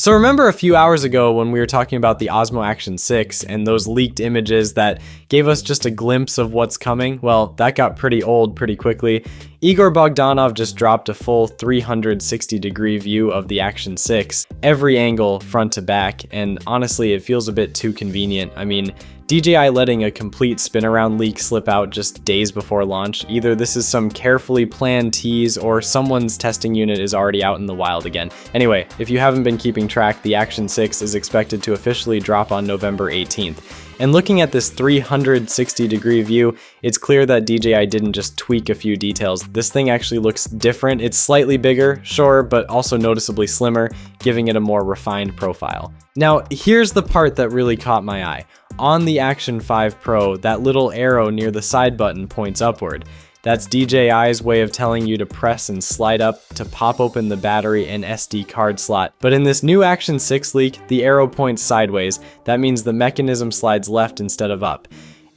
So remember a few hours ago when we were talking about the Osmo Action 6 and those leaked images that gave us just a glimpse of what's coming? Well, that got pretty old pretty quickly. Igor Bogdanov just dropped a full 360-degree view of the Action 6, every angle front to back, and honestly it feels a bit too convenient. I mean, DJI letting a complete spin-around leak slip out just days before launch. Either this is some carefully planned tease or someone's testing unit is already out in the wild again. Anyway, if you haven't been keeping track, the Action 6 is expected to officially drop on November 18th. And looking at this 360-degree view, it's clear that DJI didn't just tweak a few details. This thing actually looks different. It's slightly bigger, sure, but also noticeably slimmer, giving it a more refined profile. Now, here's the part that really caught my eye. On the Action 5 Pro, that little arrow near the side button points upward. That's DJI's way of telling you to press and slide up to pop open the battery and SD card slot. But in this new Action 6 leak, the arrow points sideways. That means the mechanism slides left instead of up.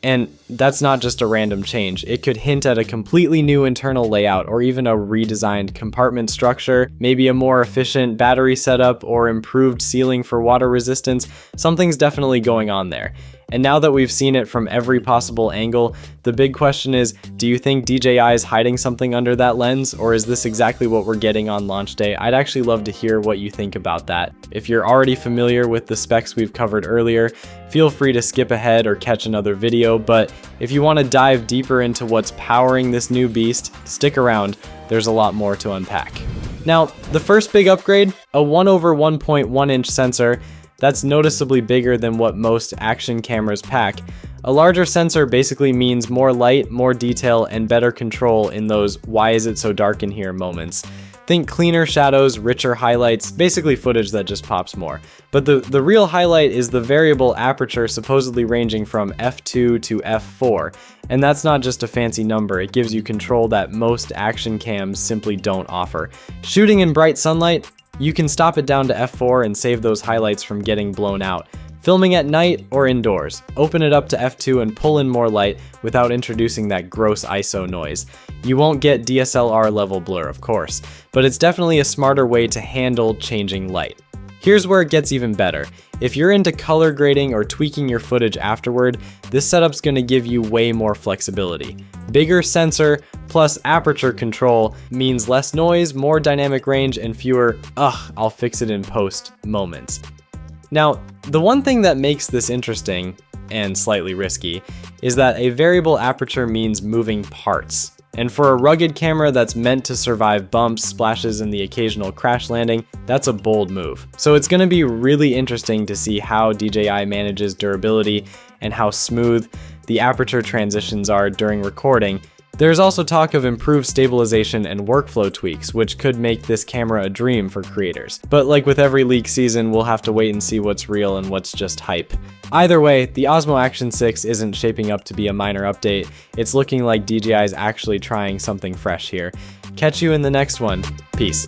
And that's not just a random change. It could hint at a completely new internal layout or even a redesigned compartment structure, maybe a more efficient battery setup or improved sealing for water resistance. Something's definitely going on there. And now that we've seen it from every possible angle, the big question is, do you think DJI is hiding something under that lens, or is this exactly what we're getting on launch day? I'd actually love to hear what you think about that. If you're already familiar with the specs we've covered earlier, feel free to skip ahead or catch another video, but if you want to dive deeper into what's powering this new beast, stick around, there's a lot more to unpack. Now, the first big upgrade, a 1/1.1-inch sensor. That's noticeably bigger than what most action cameras pack. A larger sensor basically means more light, more detail, and better control in those "why is it so dark in here" moments. Think cleaner shadows, richer highlights, basically footage that just pops more. But the real highlight is the variable aperture supposedly ranging from f2 to f4. And that's not just a fancy number, it gives you control that most action cams simply don't offer. Shooting in bright sunlight, you can stop it down to f4 and save those highlights from getting blown out. Filming at night or indoors, open it up to f2 and pull in more light without introducing that gross ISO noise. You won't get DSLR level blur, of course, but it's definitely a smarter way to handle changing light. Here's where it gets even better. If you're into color grading or tweaking your footage afterward, this setup's gonna give you way more flexibility. Bigger sensor plus aperture control means less noise, more dynamic range, and fewer, I'll fix it in post moments. Now, the one thing that makes this interesting, and slightly risky, is that a variable aperture means moving parts. And for a rugged camera that's meant to survive bumps, splashes, and the occasional crash landing, that's a bold move. So it's gonna be really interesting to see how DJI manages durability and how smooth the aperture transitions are during recording. There's also talk of improved stabilization and workflow tweaks, which could make this camera a dream for creators. But like with every leak season, we'll have to wait and see what's real and what's just hype. Either way, the Osmo Action 6 isn't shaping up to be a minor update. It's looking like DJI is actually trying something fresh here. Catch you in the next one. Peace.